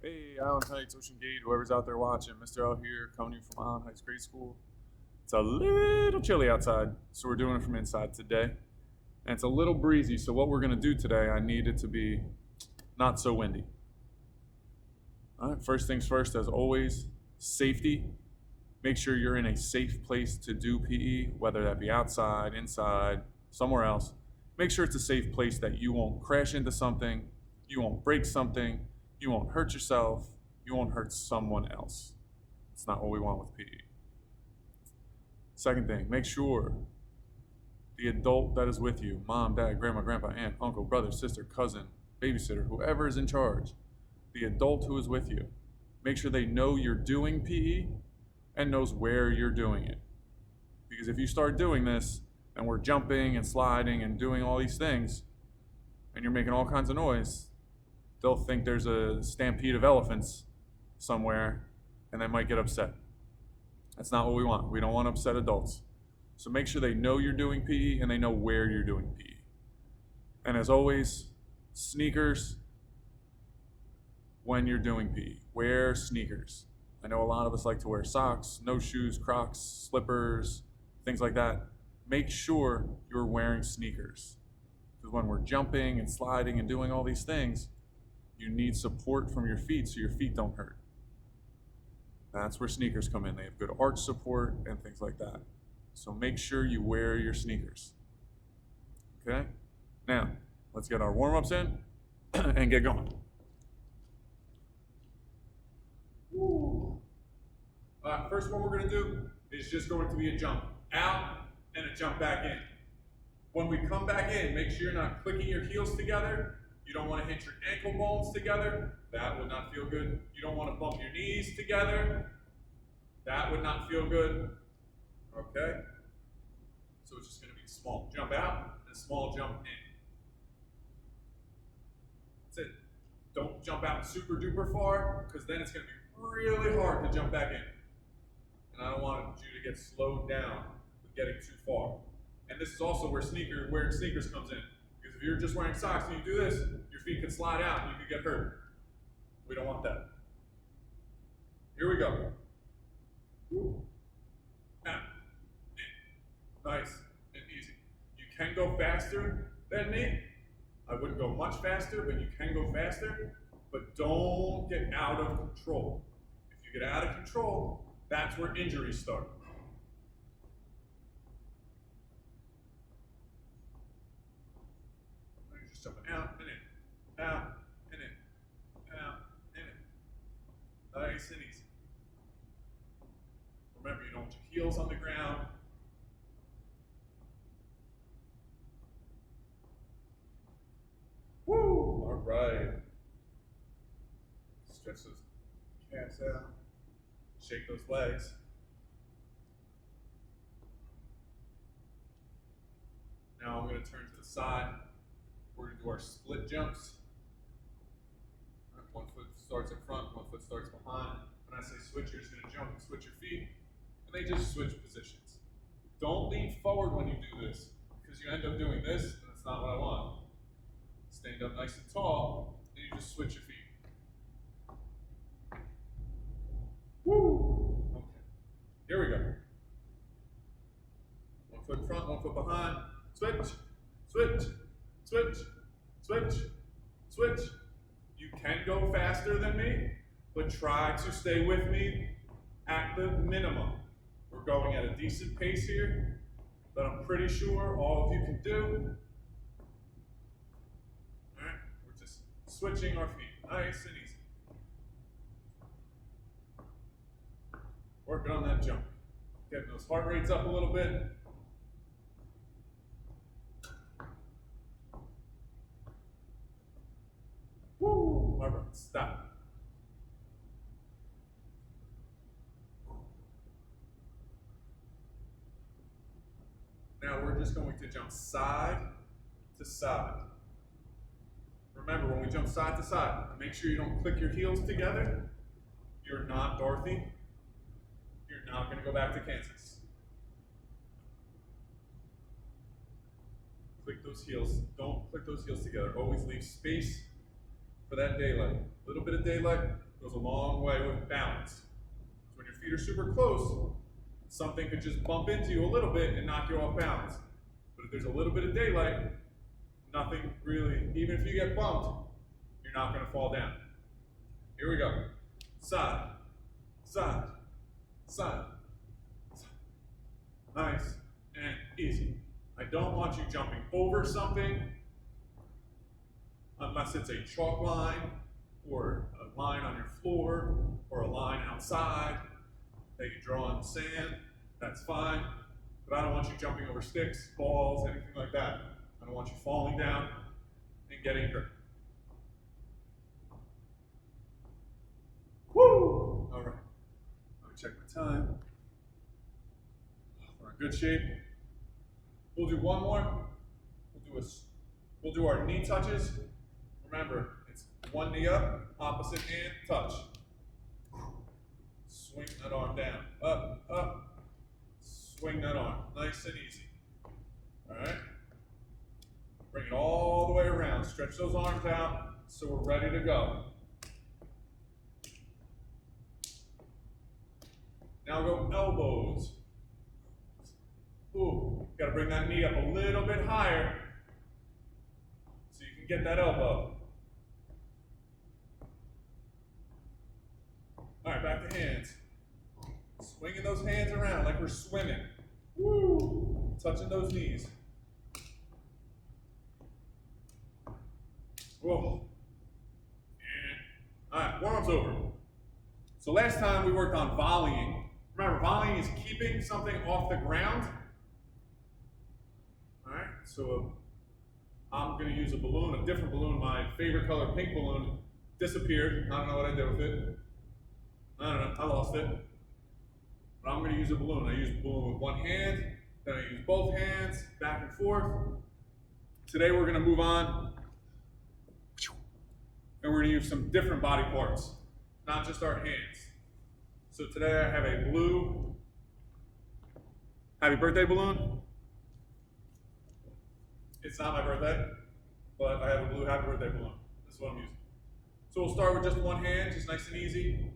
Hey, Island Heights, Ocean Gate, whoever's out there watching, Mr. L here, coming to you from Island Heights Grade School. It's a little chilly outside, so we're doing it from inside today. And it's a little breezy, so what we're going to do today, I need it to be not so windy. All right, first things first, as always, safety. Make sure you're in a safe place to do PE, whether that be outside, inside, somewhere else. Make sure it's a safe place that you won't crash into something, you won't break something, you won't hurt yourself, you won't hurt someone else. It's not what we want with PE. Second thing, make sure the adult that is with you, mom, dad, grandma, grandpa, aunt, uncle, brother, sister, cousin, babysitter, whoever is in charge, the adult who is with you, make sure they know you're doing PE and knows where you're doing it. Because if you start doing this and we're jumping and sliding and doing all these things and you're making all kinds of noise, they'll think there's a stampede of elephants somewhere and they might get upset. That's not what we want. We don't want upset adults. So make sure they know you're doing PE and they know where you're doing PE. And as always, sneakers when you're doing PE. Wear sneakers. I know a lot of us like to wear socks, no shoes, Crocs, slippers, things like that. Make sure you're wearing sneakers. Because when we're jumping and sliding and doing all these things, you need support from your feet so your feet don't hurt. That's where sneakers come in. They have good arch support and things like that. So make sure you wear your sneakers. Okay? Now, let's get our warm-ups in and get going. First one we're going to do is just going to be a jump out and a jump back in. When we come back in, make sure you're not clicking your heels together. You don't want to hit your ankle bones together. That would not feel good. You don't want to bump your knees together. That would not feel good. Okay? So it's just going to be small jump out and a small jump in. That's it. Don't jump out super duper far because then it's going to be really hard to jump back in. And I don't want you to get slowed down with getting too far. And this is also where wearing sneakers comes in. Because if you're just wearing socks and you do this, your feet can slide out and you can get hurt. We don't want that. Here we go. Out. In. Nice and easy. You can go faster than me. I wouldn't go much faster, but you can go faster. But don't get out of control. If you get out of control, that's where injuries start. You're just jumping out and in, out and in, out and in. Nice and easy. Remember, you don't want your heels on the ground. Woo! All right. Stretch those calves out. Shake those legs. Now I'm going to turn to the side. We're going to do our split jumps. Right, one foot starts in front, one foot starts behind. When I say switch, you're just going to jump and switch your feet. And they just switch positions. Don't lean forward when you do this, because you end up doing this, and that's not what I want. Stand up nice and tall, and you just switch your feet. Woo! Okay. Here we go. One foot in front, one foot behind. Switch, switch, switch, switch, switch. You can go faster than me, but try to stay with me at the minimum. We're going at a decent pace here, but I'm pretty sure all of you can do. All right, we're just switching our feet, nice and easy. Working on that jump. Getting those heart rates up a little bit. Woo! All right, stop. Now we're just going to jump side to side. Remember, when we jump side to side, make sure you don't click your heels together. You're not Dorothy. You're not going to go back to Kansas. Click those heels. Don't click those heels together. Always leave space for that daylight. A little bit of daylight, Goes a long way with balance. So when your feet are super close, something could just bump into you a little bit and knock you off balance. But if there's a little bit of daylight, nothing really, even if you get bumped, you're not going to fall down. Here we go. Side, side, side, side. Nice and easy. I don't want you jumping over something unless it's a chalk line or a line on your floor or a line outside that you draw on the sand. That's fine. But I don't want you jumping over sticks, balls, anything like that. I don't want you falling down and getting hurt. Woo! All right. Let me check my time. We're in good shape. We'll do one more. We'll do our knee touches. Remember, it's one knee up, opposite hand, touch. Swing that arm down. Up, up. Swing that arm. Nice and easy. All right? Bring it all the way around. Stretch those arms out so we're ready to go. Now go elbows. Ooh, got to bring that knee up a little bit higher so you can get that elbow. All right, back to hands. Swinging those hands around like we're swimming. Woo! Touching those knees. Whoa. And, all right, warm-up's over. So last time we worked on volleying. Remember, volleying is keeping something off the ground. All right, so I'm going to use a balloon, a different balloon. My favorite color, pink balloon, disappeared. I don't know what I did with it. I don't know, I lost it. But I'm going to use a balloon. I use the balloon with one hand, then I use both hands, back and forth. Today we're going to move on, and we're going to use some different body parts, not just our hands. So today I have a blue happy birthday balloon. It's not my birthday, but I have a blue happy birthday balloon. This is what I'm using. So we'll start with just one hand, just nice and easy.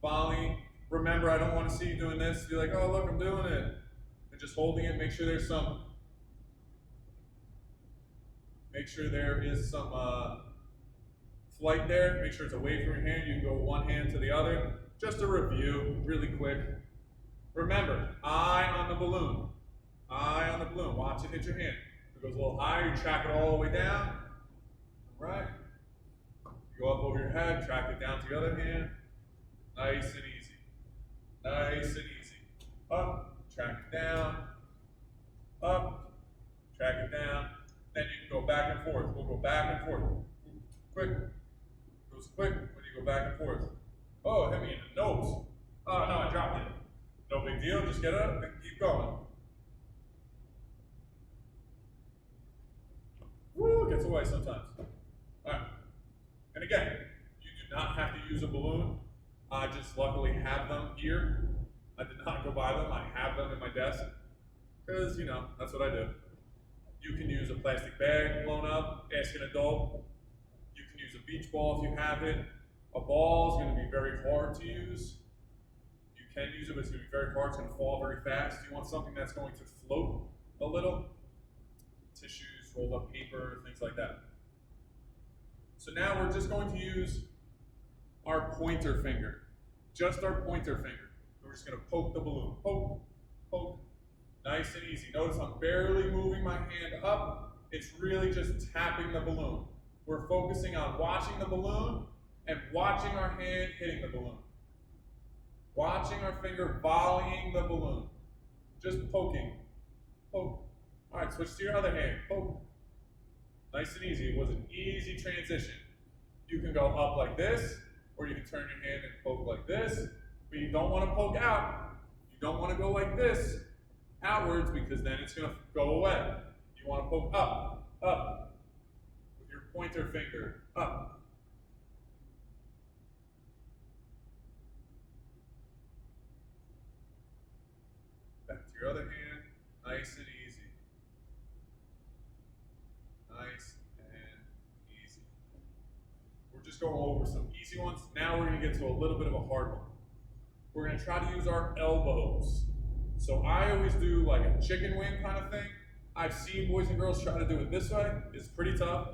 Volley. Remember, I don't want to see you doing this. You're like, oh, look, I'm doing it. And just holding it, make sure there is some flight there. Make sure it's away from your hand. You can go one hand to the other. Just a review, really quick. Remember, eye on the balloon. Eye on the balloon. Watch it hit your hand. If it goes a little higher, you track it all the way down. All right. You go up over your head, track it down to the other hand. Nice and easy. Nice and easy. Up, track it down. Up, track it down. Then you can go back and forth. We'll go back and forth. Quick. Goes quick when you go back and forth. Oh, it hit me in the nose. Oh, no, I dropped it. No big deal. Just get up and keep going. Woo, it gets away sometimes. All right. And again, you do not have to use a balloon. I just luckily have them here. I did not go buy them. I have them in my desk because, you know, that's what I do. You can use a plastic bag blown up. Ask an adult. You can use a beach ball if you have it. A ball is going to be very hard to use. You can use it, but it's going to be very hard. It's going to fall very fast. You want something that's going to float a little. Tissues, rolled up paper, things like that. So now we're just going to use our pointer finger. Just our pointer finger. We're just going to poke the balloon. Poke, poke. Nice and easy. Notice I'm barely moving my hand up. It's really just tapping the balloon. We're focusing on watching the balloon and watching our hand hitting the balloon. Watching our finger volleying the balloon. Just poking. Poke. All right, switch to your other hand. Poke. Nice and easy. It was an easy transition. You can go up like this, or you can turn your hand and poke like this. But you don't want to poke out. You don't want to go like this outwards because then it's going to go away. You want to poke up, up, with your pointer finger, up. Back to your other hand, nice and easy. Nice and easy. We're just just going over some easy ones. Now we're going to get to a little bit of a hard one. We're going to try to use our elbows. So I always do like a chicken wing kind of thing. I've seen boys and girls try to do it this way. It's pretty tough,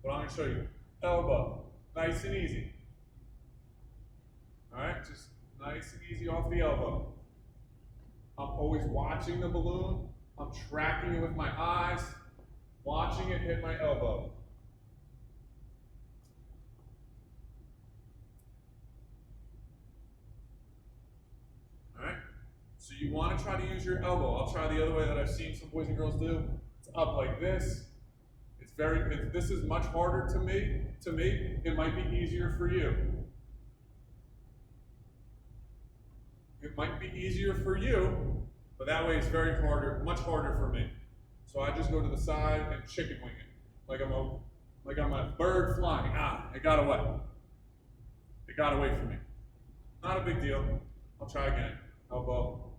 but I'm going to show you. Elbow, nice and easy. All right, just nice and easy off the elbow. I'm always watching the balloon. I'm tracking it with my eyes, watching it hit my elbow. All right, so you want to try to use your elbow. I'll try the other way that I've seen some boys and girls do. It's up like this. This is much harder to me. It might be easier for you. It might be easier for you, but that way it's much harder for me. So I just go to the side and chicken wing it, like I'm a bird flying. It got away. It got away from me. Not a big deal. I'll try again. Elbow,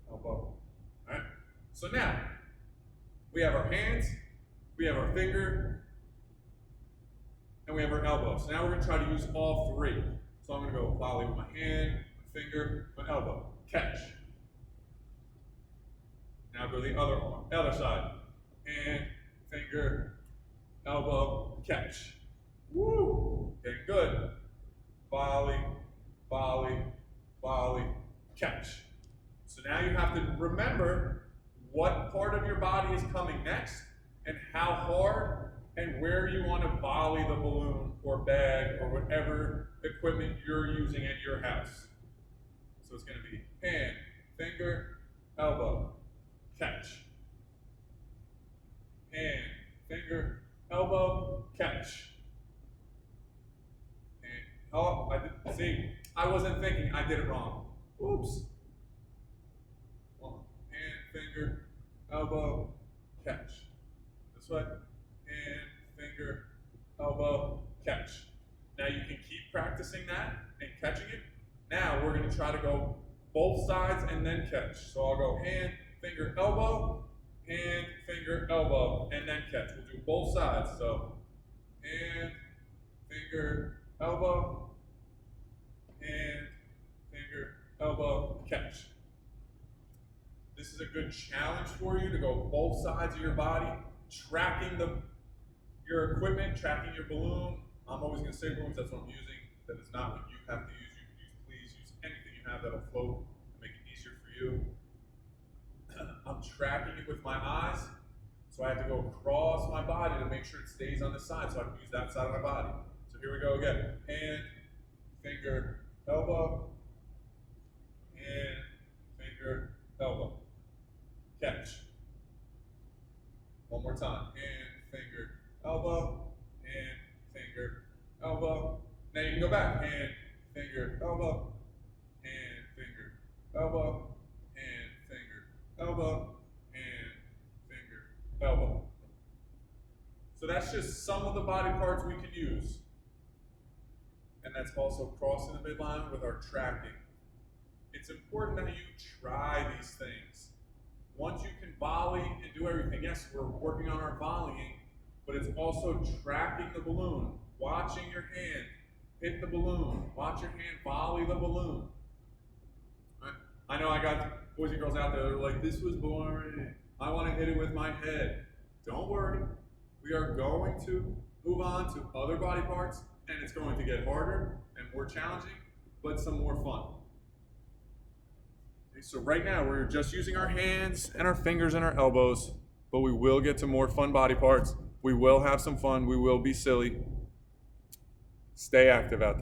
elbow. All right. So now we have our hands, we have our finger, and we have our elbow. So now we're going to try to use all three. So I'm going to go volley with my hand, my finger, my elbow. Catch. Now go the other arm, other side. Hand, finger, elbow, catch. Woo! Getting good. Volley, volley, volley, catch. So now you have to remember what part of your body is coming next and how hard and where you want to volley the balloon or bag or whatever equipment you're using at your house. So it's going to be hand, finger, elbow, catch. Hand, finger, elbow, catch. And, oh, I wasn't thinking, I did it wrong. Oops. Hand, finger, elbow, catch. This way. Hand, finger, elbow, catch. Now you can keep practicing that and catching it. Now we're going to try to go both sides and then catch. So I'll go hand, finger, elbow, hand, finger, elbow, and then catch. We'll do both sides. So hand, finger, elbow, hand, finger, elbow, catch. This is a good challenge for you to go both sides of your body, tracking your equipment, tracking your balloon. I'm always going to say balloons, that's what I'm using. That is not what you have to use. Please use anything you have that'll float and make it easier for you. I'm tracking it with my eyes, so I have to go across my body to make sure it stays on the side so I can use that side of my body. So here we go again. Hand, finger, elbow, hand, finger, elbow. Catch. One more time. Hand, finger, elbow, hand, finger, elbow. Now you can go back. Hand, finger, elbow, hand, finger, elbow, hand, finger, elbow, hand, finger, elbow. So that's just some of the body parts we can use. And that's also crossing the midline with our tracking. It's important that you try these things. Once you can volley and do everything, yes, we're working on our volleying, but it's also tracking the balloon, watching your hand hit the balloon, watch your hand volley the balloon. Right? I know I got boys and girls out there that are like, this was boring. I want to hit it with my head. Don't worry. We are going to move on to other body parts, and it's going to get harder and more challenging, but some more fun. Okay, so right now, we're just using our hands and our fingers and our elbows, but we will get to more fun body parts. We will have some fun. We will be silly. Stay active out there.